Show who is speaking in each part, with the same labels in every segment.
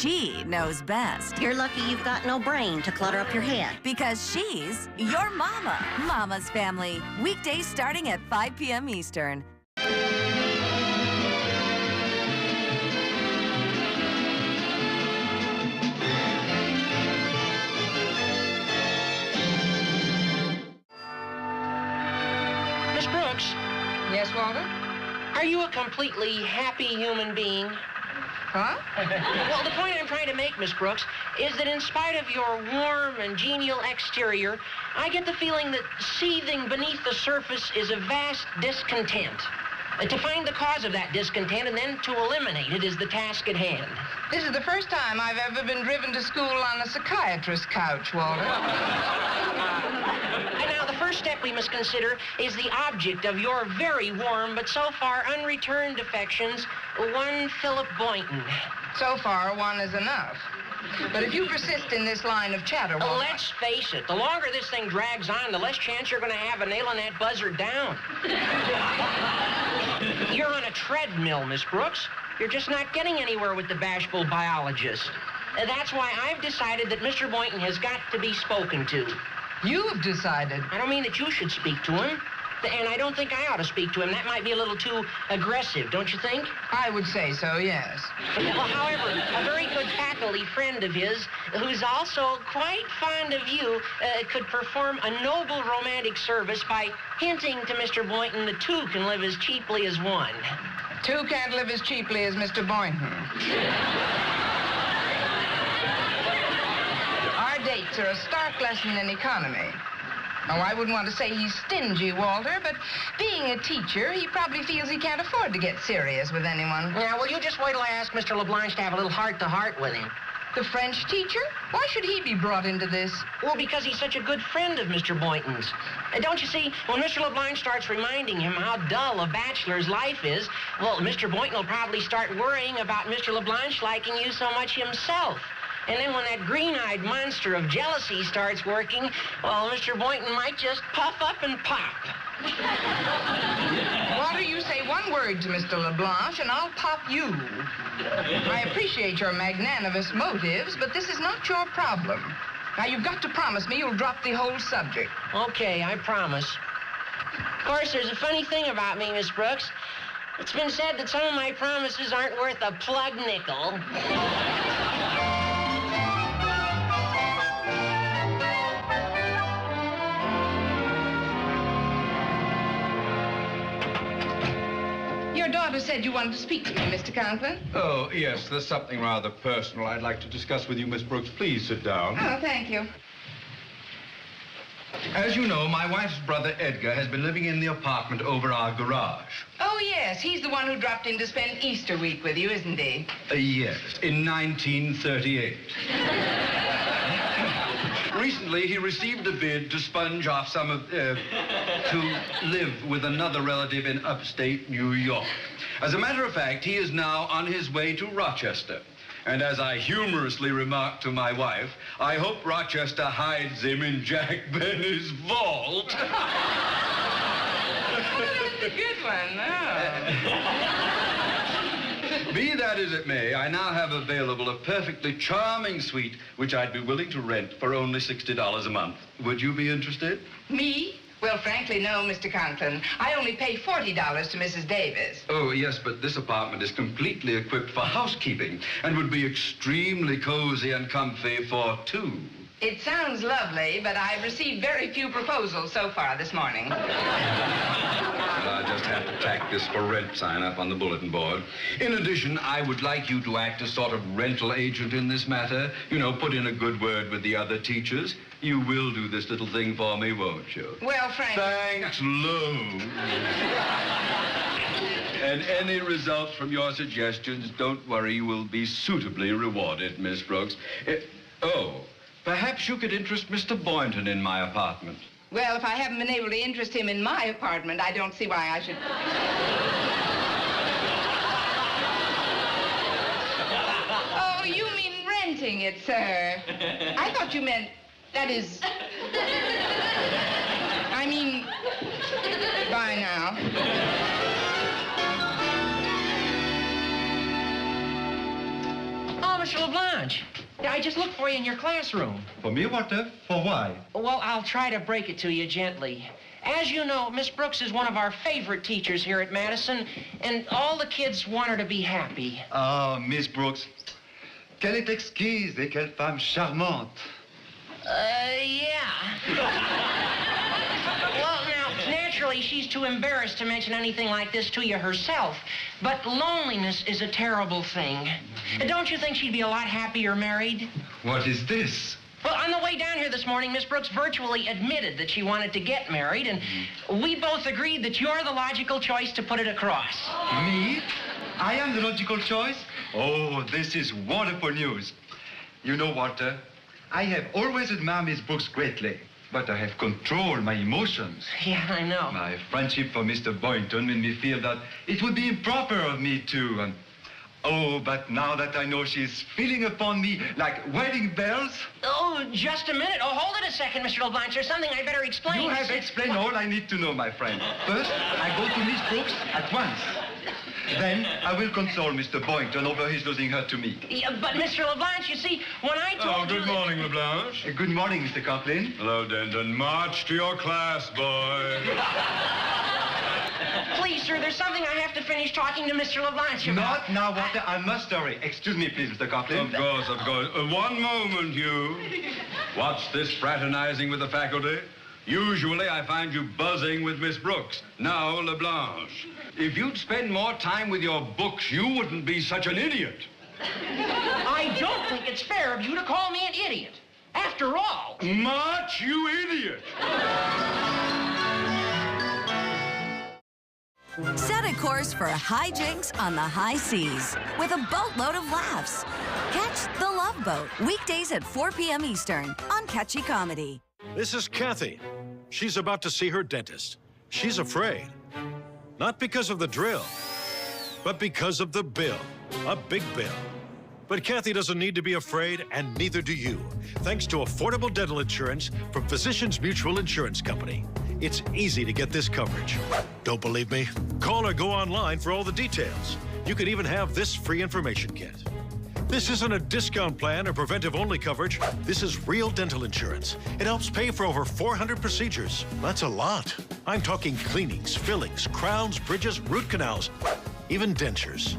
Speaker 1: She knows best.
Speaker 2: You're lucky you've got no brain to clutter up your head.
Speaker 1: Because she's your mama. Mama's Family. Weekdays starting at 5 p.m. Eastern.
Speaker 3: Miss Brooks,
Speaker 4: Yes, Walter?
Speaker 3: are you a completely happy human being?
Speaker 4: Huh?
Speaker 3: Well, the point I'm trying to make, Miss Brooks, is that in spite of your warm and genial exterior, I get the feeling that seething beneath the surface is a vast discontent. To find the cause of that discontent and then to eliminate it is the task at hand.
Speaker 4: This is the first time I've ever been driven to school on a psychiatrist's couch, Walter.
Speaker 3: And now, the first step we must consider is the object of your very warm but so far unreturned affections, one Philip Boynton.
Speaker 4: So far, one is enough. But if you persist in this line of chatter, Walter...
Speaker 3: Let's face it, the longer this thing drags on, the less chance you're going to have of nailing that buzzer down. You're on a treadmill, Miss Brooks. You're just not getting anywhere with the bashful biologist. That's why I've decided that Mr. Boynton has got to be spoken to.
Speaker 4: You've decided.
Speaker 3: I don't mean that you should speak to him, and I don't think I ought to speak to him. That might be a little too aggressive, don't you think?
Speaker 4: I would say so, yes.
Speaker 3: Well, however, a very good faculty friend of his, who's also quite fond of you, could perform a noble romantic service by hinting to Mr. Boynton that two can live as cheaply as one.
Speaker 4: Two can't live as cheaply as Mr. Boynton. Our dates are a stark lesson in economy. Oh, I wouldn't want to say he's stingy, Walter, but being a teacher, he probably feels he can't afford to get serious with anyone.
Speaker 3: Yeah, well, you just wait till I ask Mr. LeBlanche to have a little heart-to-heart with him.
Speaker 4: The French teacher? Why should he be brought into this?
Speaker 3: Well, because he's such a good friend of Mr. Boynton's. Don't you see, when Mr. LeBlanche starts reminding him how dull a bachelor's life is, well, Mr. Boynton will probably start worrying about Mr. LeBlanche liking you so much himself. And then when that green-eyed monster of jealousy starts working, well, Mr. Boynton might just puff up and pop.
Speaker 4: Walter, you say one word to Mr. LeBlanche, and I'll pop you. I appreciate your magnanimous motives, but this is not your problem. Now, you've got to promise me you'll drop the whole subject.
Speaker 3: Okay, I promise. Of course, there's a funny thing about me, Miss Brooks. It's been said that some of my promises aren't worth a plug nickel.
Speaker 4: Your daughter said you wanted to speak to me, Mr. Conklin.
Speaker 5: Oh, yes, there's something rather personal I'd like to discuss with you, Miss Brooks. Please sit down.
Speaker 4: Oh, thank you.
Speaker 5: As you know, my wife's brother Edgar has been living in the apartment over our garage.
Speaker 4: Oh, yes, he's the one who dropped in to spend Easter week with you, isn't he?
Speaker 5: Yes, in 1938. Recently, he received a bid to sponge off some of, to live with another relative in upstate New York. As a matter of fact, he is now on his way to Rochester. And as I humorously remarked to my wife, I hope Rochester hides him in Jack Benny's vault.
Speaker 4: Oh, that's a good one. Oh.
Speaker 5: Be that as it may, I now have available a perfectly charming suite which I'd be willing to rent for only $60 a month. Would you be interested?
Speaker 4: Me? Well, frankly, no, Mr. Conklin. I only pay $40 to Mrs. Davis.
Speaker 5: Oh, yes, but this apartment is completely equipped for housekeeping and would be extremely cozy and comfy for two.
Speaker 4: It sounds lovely, but I've received very few proposals so far this morning.
Speaker 5: I just have to tack this for rent sign up on the bulletin board. In addition, I would like you to act as sort of rental agent in this matter. You know, put in a good word with the other teachers. You will do this little thing for me, won't you?
Speaker 4: Well, frankly...
Speaker 5: Thanks, loan. And any results from your suggestions, don't worry, you will be suitably rewarded, Miss Brooks. Perhaps you could interest Mr. Boynton in my apartment.
Speaker 4: Well, if I haven't been able to interest him in my apartment, I don't see why I should... Oh, you mean renting it, sir. I thought you meant... That is... I mean... Bye now.
Speaker 6: Oh,
Speaker 3: Mr. LeBlanche. I just looked for you in your classroom.
Speaker 5: For me, Walter? For why?
Speaker 3: Well, I'll try to break it to you gently. As you know, Miss Brooks is one of our favorite teachers here at Madison, and all the kids want her to be happy.
Speaker 6: Ah, Miss Brooks. Quelle est exquise et quelle femme charmante.
Speaker 3: Yeah. Well, now, naturally, she's too embarrassed to mention anything like this to you herself. But loneliness is a terrible thing. Don't you think she'd be a lot happier married?
Speaker 6: What is this?
Speaker 3: Well, on the way down here this morning, Miss Brooks virtually admitted that she wanted to get married, and we both agreed that you're the logical choice to put it across.
Speaker 6: Me? I am the logical choice? Oh, this is wonderful news. You know, Walter, I have always admired Miss Brooks greatly, but I have controlled my emotions.
Speaker 3: Yeah, I know.
Speaker 6: My friendship for Mr. Boynton made me feel that it would be improper of me to... Oh, but now that I know she's feeling upon me like wedding bells...
Speaker 3: Oh, just a minute. Oh, hold it a second, Mr. LeBlanche. There's something I better explain.
Speaker 6: You have explained all I need to know, my friend. First, I go to Miss Brooks at once. Then I will console Mr. Boynton over his losing her to me.
Speaker 3: Yeah, but, Mr. LeBlanche, you see, when I told you...
Speaker 7: Good morning, LeBlanche.
Speaker 6: Good morning, Mr. Conklin.
Speaker 7: Hello, Denton. March to your class, boy.
Speaker 3: Please, sir, there's something I have to finish talking to Mr. LeBlanche about.
Speaker 6: Not now, Walter. I must hurry. Excuse me, please, Mr. Conklin.
Speaker 7: Of course, of course. One moment, Hugh.
Speaker 5: What's this fraternizing with the faculty? Usually I find you buzzing with Miss Brooks. Now, LeBlanche. If you'd spend more time with your books, you wouldn't be such an idiot.
Speaker 3: I don't think it's fair of you to call me an idiot. After all...
Speaker 5: March, you idiot!
Speaker 1: Set a course for hijinks on the high seas with a boatload of laughs. Catch The Love Boat, weekdays at 4 p.m. Eastern on Catchy Comedy.
Speaker 8: This is Kathy. She's about to see her dentist. She's afraid. Not because of the drill, but because of the bill. A big bill. But Kathy doesn't need to be afraid, and neither do you, thanks to affordable dental insurance from Physicians Mutual Insurance Company. It's easy to get this coverage. Don't believe me? Call or go online for all the details. You could even have this free information kit. This isn't a discount plan or preventive-only coverage. This is real dental insurance. It helps pay for over 400 procedures. That's a lot. I'm talking cleanings, fillings, crowns, bridges, root canals, even dentures.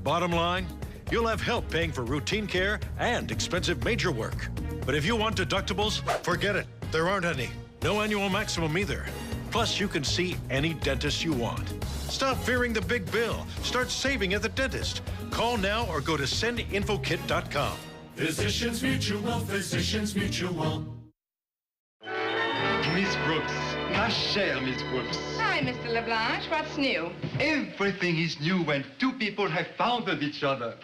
Speaker 8: Bottom line, you'll have help paying for routine care and expensive major work. But if you want deductibles, forget it. There aren't any. No annual maximum either. Plus, you can see any dentist you want. Stop fearing the big bill. Start saving at the dentist. Call now or go to sendinfokit.com.
Speaker 9: Physicians Mutual, Physicians Mutual.
Speaker 6: Miss Brooks, ma chère Miss Brooks.
Speaker 4: Hi, Mr. LeBlanche. What's new?
Speaker 6: Everything is new when two people have found each other.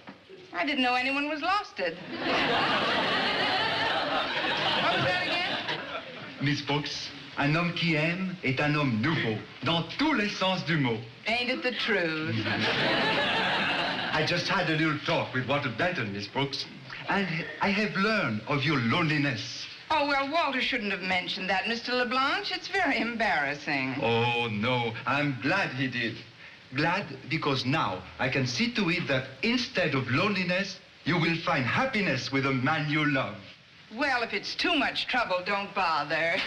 Speaker 4: I didn't know anyone was losted. What was that again?
Speaker 6: Miss Brooks, un homme qui aime est un homme nouveau, dans tous les sens du mot.
Speaker 4: Ain't it the truth?
Speaker 6: I just had a little talk with Walter Benton, Miss Brooks, and I have learned of your loneliness.
Speaker 4: Oh, well, Walter shouldn't have mentioned that, Mr. LeBlanche. It's very embarrassing.
Speaker 6: Oh, no, I'm glad he did. Glad because now I can see to it that instead of loneliness, you will find happiness with a man you love.
Speaker 4: Well, if it's too much trouble, don't bother.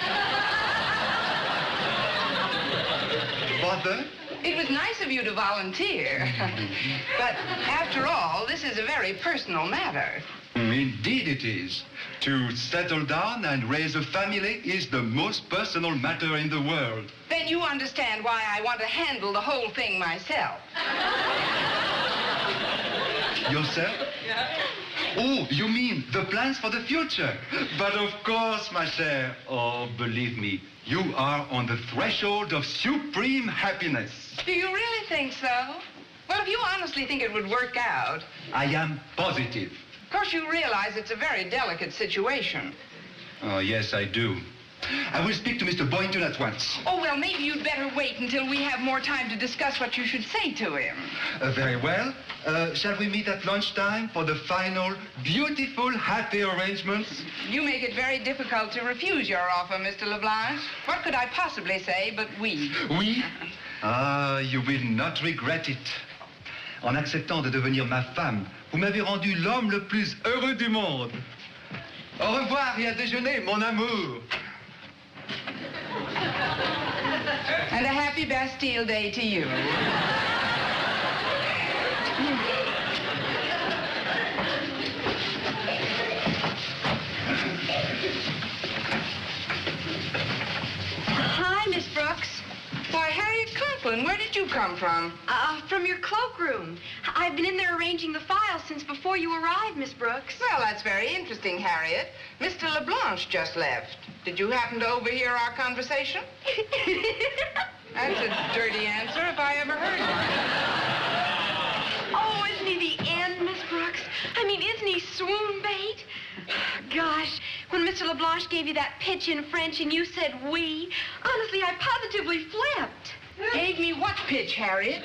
Speaker 6: Bother?
Speaker 4: It was nice of you to volunteer. But after all, this is a very personal matter.
Speaker 6: Indeed it is. To settle down and raise a family is the most personal matter in the world.
Speaker 4: Then you understand why I want to handle the whole thing myself.
Speaker 6: Yourself? Oh, you mean the plans for the future? But of course, ma chère. Oh, believe me, you are on the threshold of supreme happiness.
Speaker 4: Do you really think so? Well, if you honestly think it would work out...
Speaker 6: I am positive.
Speaker 4: Of course, you realize it's a very delicate situation.
Speaker 6: Oh, yes, I do. I will speak to Mr. Boynton at once.
Speaker 4: Oh, well, maybe you'd better wait until we have more time to discuss what you should say to him.
Speaker 6: Very well. Shall we meet at lunchtime for the final, beautiful, happy arrangements?
Speaker 4: You make it very difficult to refuse your offer, Mr. LeBlanche. What could I possibly say but we?
Speaker 6: We? Ah, you will not regret it. En acceptant de devenir ma femme, vous m'avez rendu l'homme le plus heureux du monde. Au revoir et à déjeuner, mon amour.
Speaker 4: And a happy Bastille Day to you.
Speaker 10: Hi, Miss Brooks.
Speaker 4: Why, Harriet Conklin, where did you come from?
Speaker 10: From your cloakroom. I've been in there arranging the files since before you arrived, Miss Brooks.
Speaker 4: Well, that's very interesting, Harriet. Mr. LeBlanche just left. Did you happen to overhear our conversation? That's a dirty answer if I ever heard one.
Speaker 10: Oh, isn't he the end, Miss Brooks? I mean, isn't he swoon bait? Gosh, when Mr. LeBlanche gave you that pitch in French and you said oui, honestly, I positively flipped.
Speaker 4: Gave me what pitch, Harriet?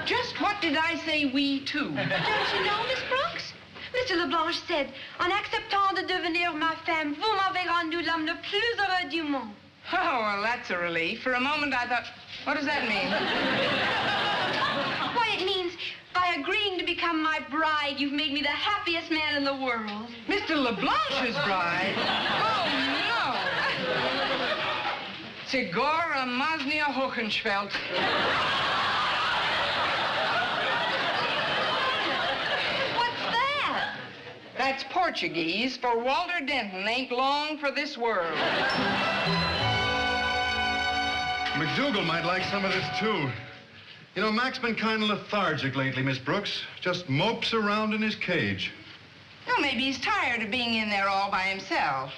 Speaker 4: Just what did I say we to?
Speaker 10: Don't you know, Miss Brooks? Mr. LeBlanche said, en acceptant de devenir ma femme, vous m'avez rendu l'homme le plus heureux du monde.
Speaker 4: Oh, well, that's a relief. For a moment, I thought, what does that mean?
Speaker 10: Why, it means by agreeing to become my bride, you've made me the happiest man in the world.
Speaker 4: Mr. LeBlanche's bride? Oh, no. Segora Masnia Hohenschwelt.
Speaker 10: What's that?
Speaker 4: That's Portuguese for Walter Denton ain't long for this world.
Speaker 6: McDougal might like some of this, too. You know, Mac's been kind of lethargic lately, Miss Brooks. Just mopes around in his cage.
Speaker 4: Well, maybe he's tired of being in there all by himself.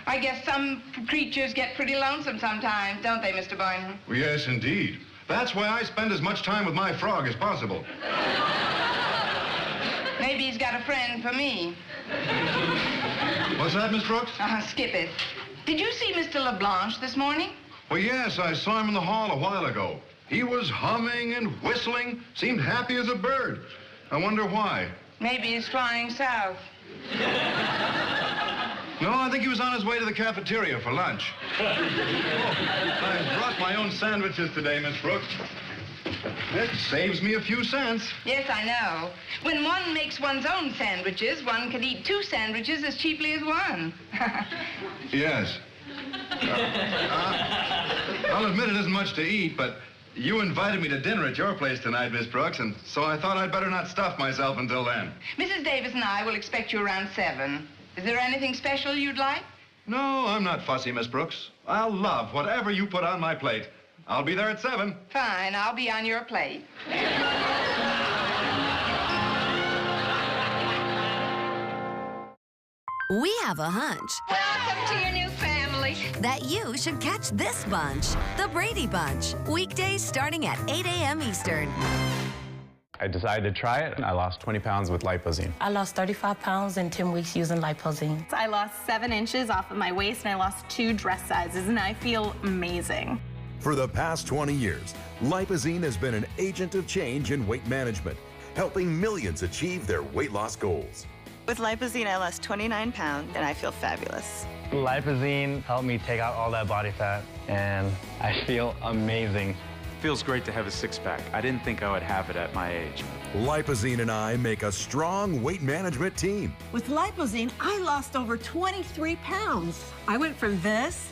Speaker 4: I guess some creatures get pretty lonesome sometimes, don't they, Mr. Boynton?
Speaker 6: Well, yes, indeed. That's why I spend as much time with my frog as possible.
Speaker 4: Maybe he's got a friend for me.
Speaker 6: What's that, Miss Brooks?
Speaker 4: Skip it. Did you see Mr. LeBlanche this morning?
Speaker 6: Well, yes, I saw him in the hall a while ago. He was humming and whistling, seemed happy as a bird. I wonder why.
Speaker 4: Maybe he's flying south.
Speaker 6: No, I think he was on his way to the cafeteria for lunch. I brought my own sandwiches today, Miss Brooks. It saves me a few cents.
Speaker 4: Yes, I know. When one makes one's own sandwiches, one can eat 2 sandwiches as cheaply as one.
Speaker 6: Yes. I'll admit it isn't much to eat, but you invited me to dinner at your place tonight, Miss Brooks, and so I thought I'd better not stuff myself until then.
Speaker 4: Mrs. Davis and I will expect you around 7. Is there anything special you'd like?
Speaker 6: No, I'm not fussy, Miss Brooks. I'll love whatever you put on my plate. I'll be there at 7.
Speaker 4: Fine, I'll be on your plate.
Speaker 1: We have a hunch
Speaker 10: Welcome to your new family.
Speaker 1: that you should catch this bunch, the Brady Bunch, weekdays starting at 8 a.m. Eastern.
Speaker 11: I decided to try it, and I lost 20 pounds with Lipozene.
Speaker 12: I lost 35 pounds in 10 weeks using Lipozene.
Speaker 13: I lost 7 inches off of my waist, and I lost 2 dress sizes, and I feel amazing.
Speaker 14: For the past 20 years, Lipozene has been an agent of change in weight management, helping millions achieve their weight loss goals.
Speaker 15: With Lipozene, I lost 29 pounds, and I feel fabulous.
Speaker 11: Lipozene helped me take out all that body fat, and I feel amazing.
Speaker 16: Feels great to have a six-pack. I didn't think I would have it at my age.
Speaker 14: Lipozene and I make a strong weight management team.
Speaker 17: With Lipozene, I lost over 23 pounds. I went from this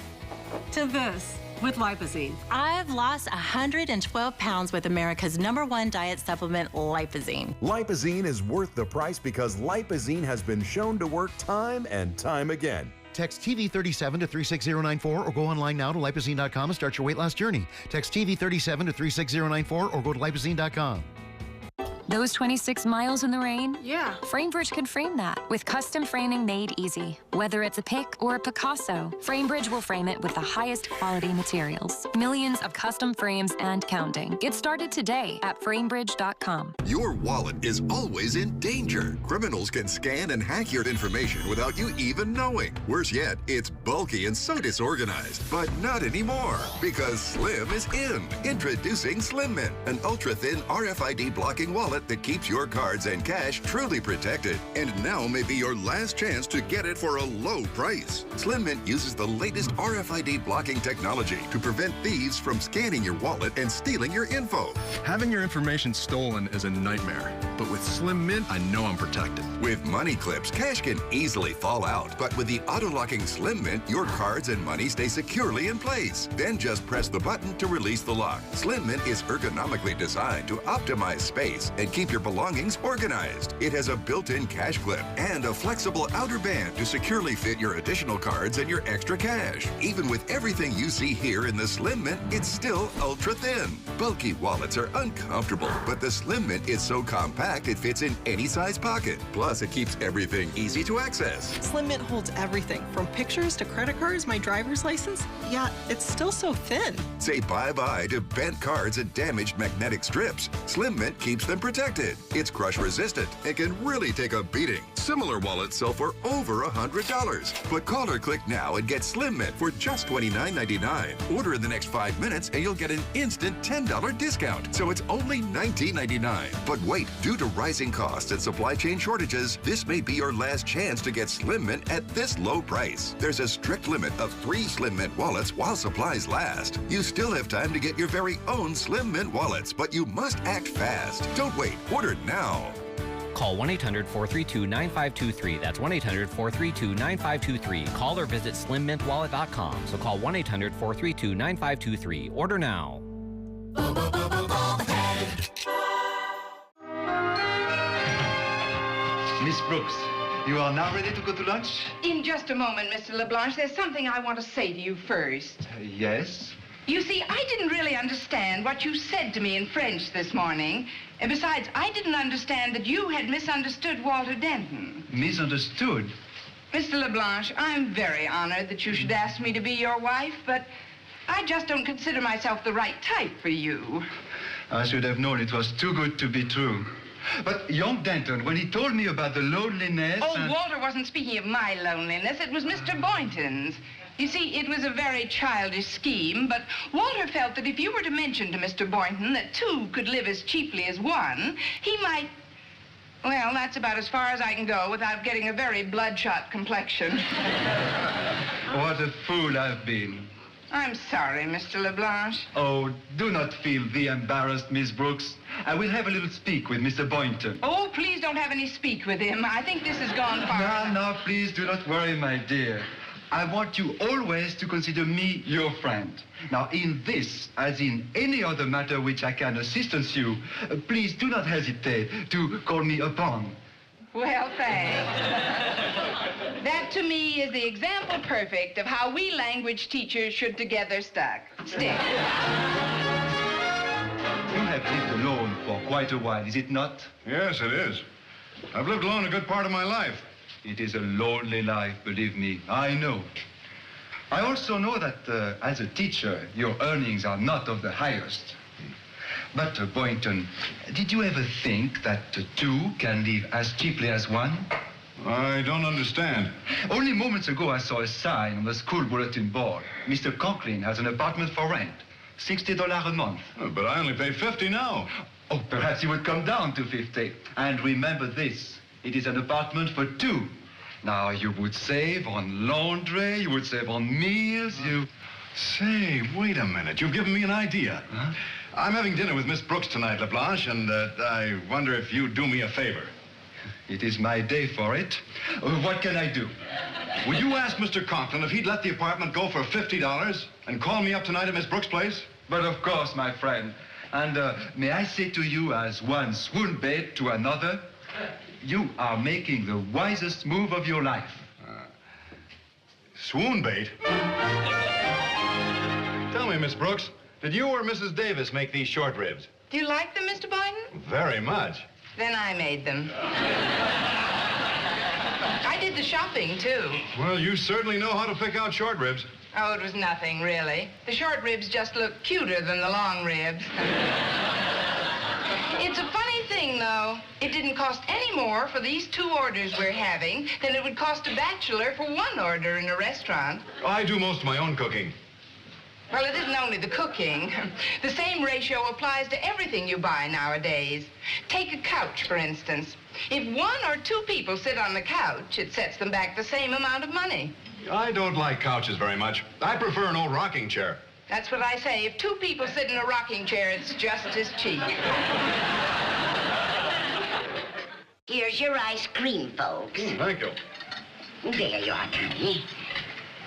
Speaker 17: to this with Lipozene.
Speaker 12: I've lost 112 pounds with America's #1 diet supplement, Lipozene.
Speaker 14: Lipozene is worth the price because Lipozene has been shown to work time and time again.
Speaker 18: Text TV37 to 36094 or go online now to lipozene.com and start your weight loss journey. Text TV37 to 36094 or go to lipozene.com.
Speaker 19: Those 26 miles in the rain?
Speaker 17: Yeah.
Speaker 19: FrameBridge could frame that with custom framing made easy. Whether it's a pick or a Picasso, FrameBridge will frame it with the highest quality materials. Millions of custom frames and counting. Get started today at framebridge.com.
Speaker 20: Your wallet is always in danger. Criminals can scan and hack your information without you even knowing. Worse yet, it's bulky and so disorganized. But not anymore, because Slim is in. Introducing Slim Mint, an ultra-thin RFID blocking wallet wallet that keeps your cards and cash truly protected. And now may be your last chance to get it for a low price. Slim Mint uses the latest RFID blocking technology to prevent thieves from scanning your wallet and stealing your info.
Speaker 21: Having your information stolen is a nightmare, but with Slim Mint, I know I'm protected.
Speaker 20: With money clips, cash can easily fall out, but with the auto-locking Slim Mint, your cards and money stay securely in place. Then just press the button to release the lock. Slim Mint is ergonomically designed to optimize space and keep your belongings organized. It has a built-in cash clip and a flexible outer band to securely fit your additional cards and your extra cash. Even with everything you see here in the Slim Mint, it's still ultra thin. Bulky wallets are uncomfortable, but the Slim Mint is so compact it fits in any size pocket. Plus, it keeps everything easy to access.
Speaker 22: Slim Mint holds everything from pictures to credit cards, my driver's license. Yeah, it's still so thin.
Speaker 20: Say bye-bye to bent cards and damaged magnetic strips. Slim Mint keeps them protected. It's crush resistant and can really take a beating. Similar wallets sell for over $100. But call or click now and get Slim Mint for just $29.99. Order in the next 5 minutes and you'll get an instant $10 discount. So it's only $19.99. But wait, due to rising costs and supply chain shortages, this may be your last chance to get Slim Mint at this low price. There's a strict limit of 3 Slim Mint wallets while supplies last. You still have time to get your very own Slim Mint wallets, but you must act fast. Don't wait. Order now.
Speaker 23: Call 1-800-432-9523. That's 1-800-432-9523. Call or visit slimmintwallet.com. So call 1-800-432-9523. Order now.
Speaker 6: Miss Brooks, you are now ready to go to lunch?
Speaker 4: In just a moment, Mr. LeBlanche. There's something I want to say to you first.
Speaker 6: Yes?
Speaker 4: You see, I didn't really understand what you said to me in French this morning. And besides, I didn't understand that you had misunderstood Walter Denton.
Speaker 6: Misunderstood?
Speaker 4: Mr. LeBlanche, I'm very honored that you should ask me to be your wife, but I just don't consider myself the right type for you.
Speaker 6: I should have known it was too good to be true. But young Denton, when he told me about the loneliness...
Speaker 4: Oh, Walter wasn't speaking of my loneliness. It was Mr. Boynton's. You see, it was a very childish scheme, but Walter felt that if you were to mention to Mr. Boynton that 2 could live as cheaply as 1, he might... Well, that's about as far as I can go without getting a very bloodshot complexion.
Speaker 6: What a fool I've been.
Speaker 4: I'm sorry, Mr. LeBlanche.
Speaker 6: Oh, do not feel thee embarrassed, Miss Brooks. I will have a little speak with Mr. Boynton.
Speaker 4: Oh, please don't have any speak with him. I think this has gone far.
Speaker 6: No, please do not worry, my dear. I want you always to consider me your friend. Now, in this, as in any other matter which I can assistance you, please do not hesitate to call me upon.
Speaker 4: Well, thanks. That, to me, is the example perfect of how we language teachers should together stick.
Speaker 6: You have lived alone for quite a while, is it not?
Speaker 7: Yes, it is. I've lived alone a good part of my life.
Speaker 6: It is a lonely life, believe me. I know. I also know that as a teacher, your earnings are not of the highest. But, Boynton, did you ever think that 2 can live as cheaply as 1?
Speaker 7: I don't understand.
Speaker 6: Only moments ago, I saw a sign on the school bulletin board. Mr. Conklin has an apartment for rent. $60 a month.
Speaker 7: Oh, but I only pay $50 now.
Speaker 6: Oh, perhaps you would come down to 50. And remember this. It is an apartment for 2. Now, you would save on laundry, you would save on meals, you...
Speaker 7: Say, wait a minute. You've given me an idea.
Speaker 6: Huh?
Speaker 7: I'm having dinner with Miss Brooks tonight, LeBlanche, and I wonder if you'd do me a favor.
Speaker 6: It is my day for it. What can I do?
Speaker 7: Would you ask Mr. Conklin if he'd let the apartment go for $50 and call me up tonight at Miss Brooks' place?
Speaker 6: But of course, my friend. And may I say to you as one swoon bait to another, you are making the wisest move of your life.
Speaker 7: Swoon bait? Tell me, Miss Brooks, did you or Mrs. Davis make these short ribs?
Speaker 4: Do you like them, Mr. Boynton?
Speaker 7: Very much.
Speaker 4: Then I made them. I did the shopping, too.
Speaker 7: Well, you certainly know how to pick out short ribs.
Speaker 4: Oh, it was nothing, really. The short ribs just look cuter than the long ribs. It's a funny thing, though. It didn't cost any more for these 2 orders we're having than it would cost a bachelor for 1 order in a restaurant.
Speaker 7: I do most of my own cooking.
Speaker 4: Well, it isn't only the cooking. The same ratio applies to everything you buy nowadays. Take a couch, for instance. If 1 or 2 people sit on the couch, it sets them back the same amount of money.
Speaker 7: I don't like couches very much. I prefer an old rocking chair.
Speaker 4: That's what I say. If 2 people sit in a rocking chair, it's just as cheap.
Speaker 2: Here's your ice cream, folks.
Speaker 7: Thank you.
Speaker 2: There you are, Connie.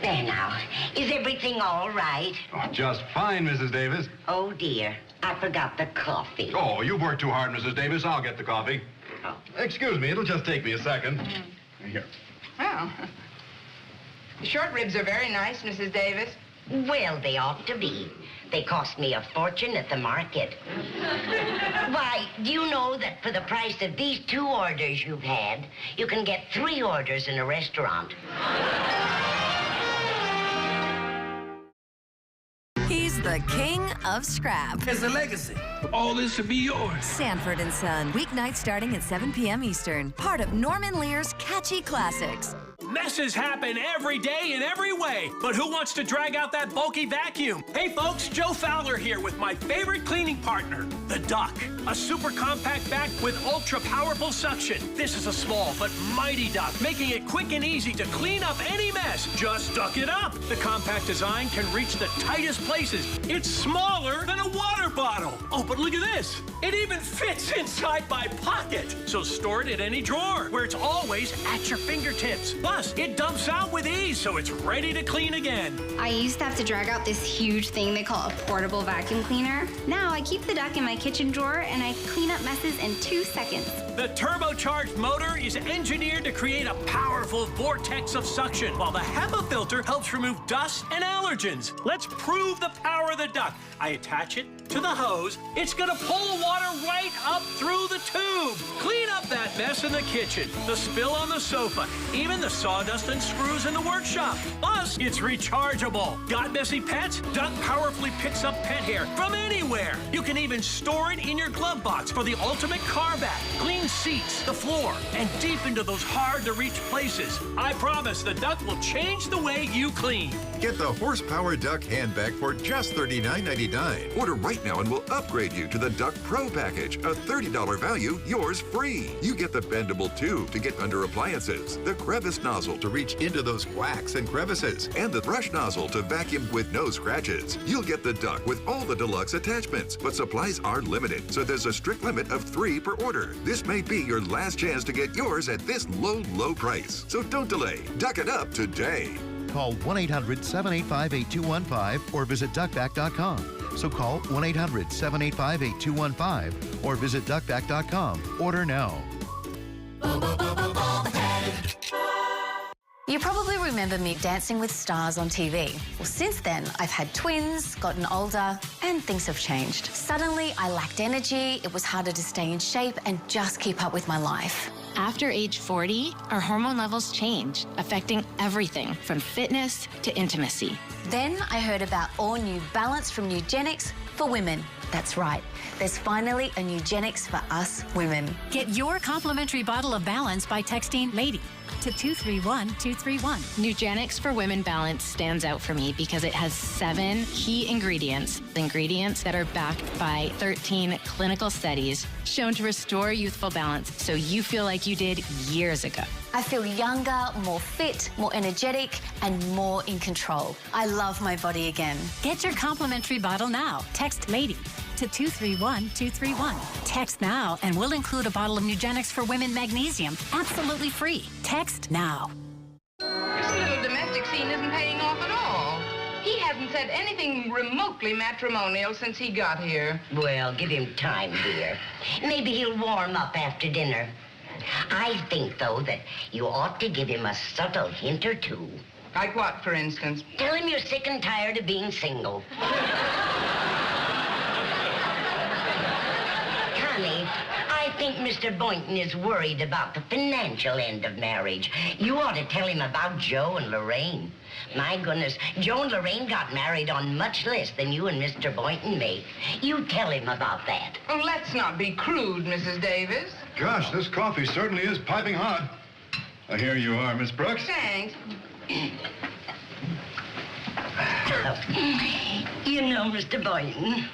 Speaker 2: There now. Is everything all right?
Speaker 7: Oh, just fine, Mrs. Davis.
Speaker 2: Oh, dear. I forgot the coffee.
Speaker 7: Oh, you've worked too hard, Mrs. Davis. I'll get the coffee.
Speaker 2: Oh.
Speaker 7: Excuse me, it'll just take me a second. Here.
Speaker 4: Well, the short ribs are very nice, Mrs. Davis.
Speaker 2: Well, they ought to be. They cost me a fortune at the market. Why, do you know that for the price of these 2 orders you've had, you can get 3 orders in a restaurant?
Speaker 1: He's the king of scrap.
Speaker 3: It's a legacy. All this will be yours.
Speaker 1: Sanford & Son, weeknights starting at 7 p.m. Eastern. Part of Norman Lear's catchy classics.
Speaker 3: Messes happen every day in every way, but who wants to drag out that bulky vacuum? Hey folks, Joe Fowler here with my favorite cleaning partner, the Duck. A super compact vac with ultra powerful suction. This is a small but mighty duck, making it quick and easy to clean up any mess. Just duck it up. The compact design can reach the tightest places. It's smaller than a water bottle. Oh, but look at this. It even fits inside my pocket. So store it in any drawer where it's always at your fingertips. Plus, it dumps out with ease, so it's ready to clean again.
Speaker 5: I used to have to drag out this huge thing they call a portable vacuum cleaner. Now I keep the Duck in my kitchen drawer and I clean up messes in 2 seconds.
Speaker 3: The turbocharged motor is engineered to create a powerful vortex of suction, while the HEPA filter helps remove dust and allergens. Let's prove the power of the Duck. I attach it to the hose. It's gonna pull water right up through the tube. Clean up that mess in the kitchen, the spill on the sofa, even the sawdust and screws in the workshop. Plus, it's rechargeable. Got messy pets? Duck powerfully picks up pet hair from anywhere. You can even store it in your glove box for the ultimate car vac. Clean seats, the floor, and deep into those hard-to-reach places. I promise the Duck will change the way you clean.
Speaker 20: Get the Horsepower Duck handbag for just $39.99. Order right now and we'll upgrade you to the Duck Pro package, a $30 value, yours free. You get the bendable tube to get under appliances, the crevice nozzle to reach into those quacks and crevices, and the brush nozzle to vacuum with no scratches. You'll get the Duck with all the deluxe attachments, but supplies are limited, so there's a strict limit of 3 per order. This may be your last chance to get yours at this low, low price. So don't delay. Duck it up today.
Speaker 18: Call 1-800-785-8215 or visit duckback.com. So call 1-800-785-8215 or visit duckback.com. Order now.
Speaker 24: You probably remember me dancing with stars on TV. Well, since then, I've had twins, gotten older, and things have changed. Suddenly, I lacked energy, it was harder to stay in shape and just keep up with my life.
Speaker 25: After age 40, our hormone levels change, affecting everything from fitness to intimacy.
Speaker 24: Then I heard about all new Balance from Nugenics for women. That's right. There's finally a Nugenics for us women.
Speaker 26: Get your complimentary bottle of Balance by texting LADY to 231-231.
Speaker 25: Nugenics for Women Balance stands out for me because it has 7 key ingredients that are backed by 13 clinical studies shown to restore youthful balance so you feel like you did years ago.
Speaker 24: I feel younger, more fit, more energetic, and more in control. I love my body again.
Speaker 26: Get your complimentary bottle now. Text LADY to 231-231. Text now and we'll include a bottle of Nugenics for Women Magnesium absolutely free. Text now.
Speaker 4: This little domestic scene isn't paying off at all. He hasn't said anything remotely matrimonial since he got here.
Speaker 2: Well, give him time, dear. Maybe he'll warm up after dinner. I think, though, that you ought to give him a subtle hint or two.
Speaker 4: Like what, for instance?
Speaker 2: Tell him you're sick and tired of being single. Connie, I think Mr. Boynton is worried about the financial end of marriage. You ought to tell him about Joe and Lorraine. My goodness, Joe and Lorraine got married on much less than you and Mr. Boynton make. You tell him about that.
Speaker 4: Oh, let's not be crude, Mrs. Davis.
Speaker 7: Gosh, this coffee certainly is piping hot. Here you are, Miss Brooks.
Speaker 4: Thanks.
Speaker 2: You know, Mr. Boynton,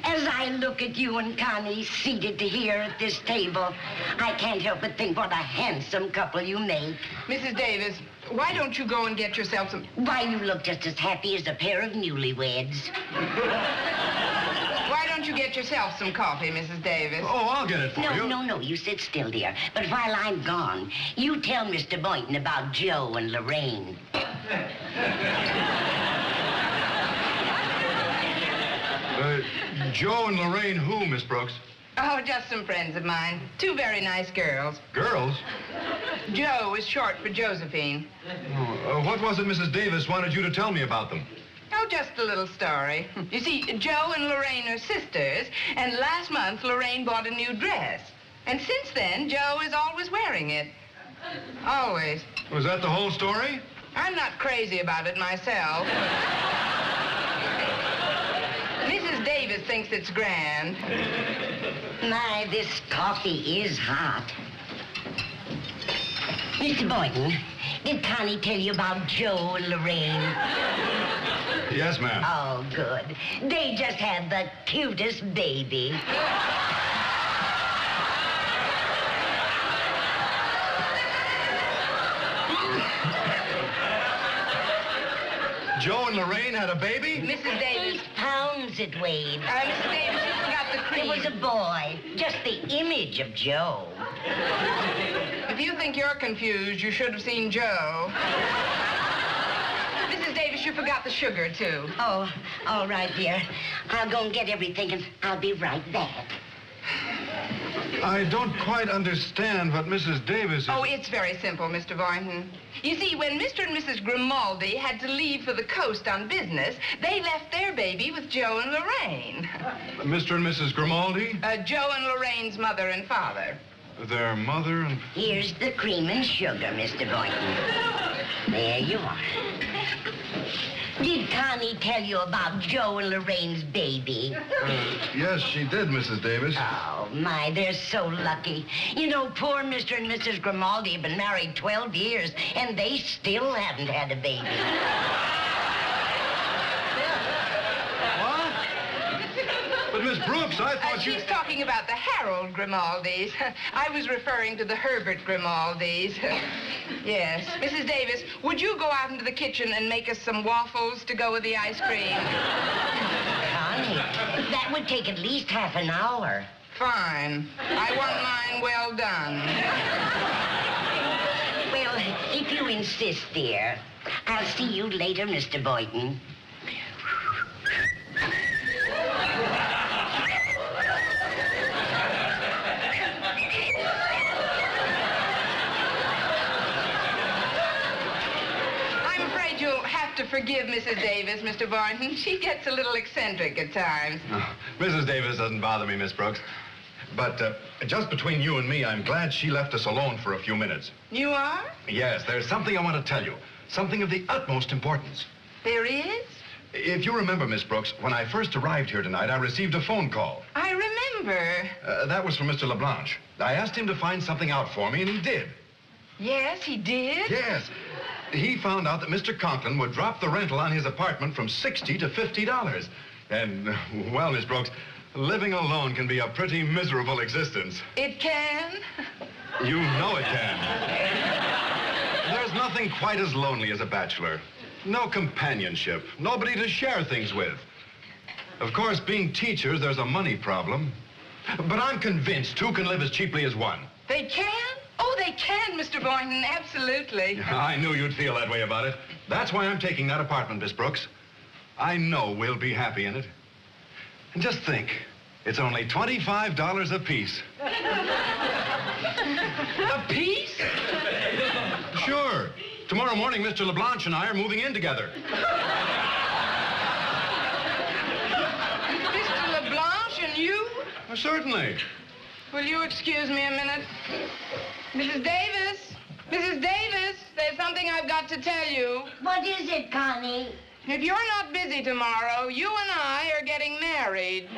Speaker 2: as I look at you and Connie seated here at this table, I can't help but think what a handsome couple you make.
Speaker 4: Mrs. Davis, why don't you go and get yourself some...
Speaker 2: Why, you look just as happy as a pair of newlyweds.
Speaker 4: Why don't you get yourself some coffee, Mrs. Davis?
Speaker 7: Oh, I'll get it for you.
Speaker 2: No, you sit still, dear. But while I'm gone, you tell Mr. Boynton about Joe and Lorraine.
Speaker 7: Joe and Lorraine who, Miss Brooks?
Speaker 4: Oh, just some friends of mine. Two very nice girls.
Speaker 7: Girls?
Speaker 4: Joe is short for Josephine.
Speaker 7: Oh, what was it Mrs. Davis wanted you to tell me about them?
Speaker 4: Oh, just a little story. You see, Joe and Lorraine are sisters, and last month Lorraine bought a new dress. And since then, Joe is always wearing it. Always.
Speaker 7: Was that the whole story?
Speaker 4: I'm not crazy about it myself, but... Mrs. Davis thinks it's grand.
Speaker 2: My, this coffee is hot. Mr. Boynton, did Connie tell you about Joe and Lorraine?
Speaker 7: Yes, ma'am.
Speaker 2: Oh, good. They just had the cutest baby.
Speaker 7: Joe and Lorraine had a baby?
Speaker 2: Mrs. Davis. Pounds it weighed.
Speaker 4: Mrs. Davis, you forgot the cream.
Speaker 2: It was a boy. Just the image of Joe.
Speaker 4: If you think you're confused, you should have seen Joe. Mrs. Davis, you forgot the sugar, too.
Speaker 2: Oh, all right, dear. I'll go and get everything, and I'll be right back.
Speaker 7: I don't quite understand what Mrs. Davis is...
Speaker 4: Oh, it's very simple, Mr. Boynton. You see, when Mr. and Mrs. Grimaldi had to leave for the coast on business, they left their baby with Joe and Lorraine.
Speaker 7: Mr. and Mrs. Grimaldi?
Speaker 4: Joe and Lorraine's mother and father.
Speaker 7: Their mother and...
Speaker 2: Here's the cream and sugar, Mr. Boynton. There you are. Did Connie tell you about Joe and Lorraine's baby?
Speaker 7: Yes, she did, Mrs. Davis.
Speaker 2: Oh, my, they're so lucky. You know, poor Mr. and Mrs. Grimaldi have been married 12 years, and they still haven't had a baby.
Speaker 7: But, Miss Brooks, I thought
Speaker 4: She's talking about the Harold Grimaldis. I was referring to the Herbert Grimaldis. Yes. Mrs. Davis, would you go out into the kitchen and make us some waffles to go with the ice cream?
Speaker 2: Connie, that would take at least half an hour.
Speaker 4: Fine. I want mine well done.
Speaker 2: Well, if you insist, dear, I'll see you later, Mr. Boynton.
Speaker 4: To forgive Mrs. Davis, Mr. Boynton. She gets a little eccentric at times.
Speaker 7: Oh, Mrs. Davis doesn't bother me, Miss Brooks. But just between you and me, I'm glad she left us alone for a few minutes.
Speaker 4: You are?
Speaker 7: Yes, there's something I want to tell you. Something of the utmost importance.
Speaker 4: There is?
Speaker 7: If you remember, Miss Brooks, when I first arrived here tonight, I received a phone call.
Speaker 4: I remember.
Speaker 7: That was from Mr. LeBlanche. I asked him to find something out for me, and he did.
Speaker 4: Yes, he did?
Speaker 7: Yes. He found out that Mr. Conklin would drop the rental on his apartment from $60 to $50. And, well, Miss Brooks, living alone can be a pretty miserable existence.
Speaker 4: It can?
Speaker 7: You know it can. There's nothing quite as lonely as a bachelor. No companionship. Nobody to share things with. Of course, being teachers, there's a money problem. But I'm convinced two can live as cheaply as one.
Speaker 4: They can? Oh, they can, Mr. Boynton, absolutely.
Speaker 7: I knew you'd feel that way about it. That's why I'm taking that apartment, Miss Brooks. I know we'll be happy in it. And just think, it's only $25 a piece.
Speaker 4: A piece?
Speaker 7: Sure. Tomorrow morning, Mr. LeBlanche and I are moving in together.
Speaker 4: Mr. LeBlanche and you?
Speaker 7: Well, certainly.
Speaker 4: Will you excuse me a minute? Mrs. Davis? Mrs. Davis, there's something I've got to tell you.
Speaker 2: What is it, Connie?
Speaker 4: If you're not busy tomorrow, you and I are getting married.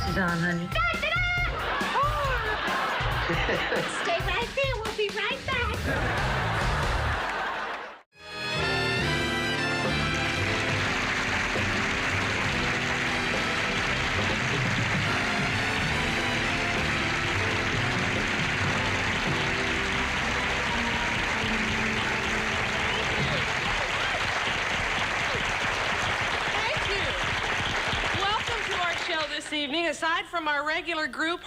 Speaker 2: glasses on, honey.
Speaker 8: Stay right there. We'll be right back.
Speaker 9: This evening, aside from our regular group,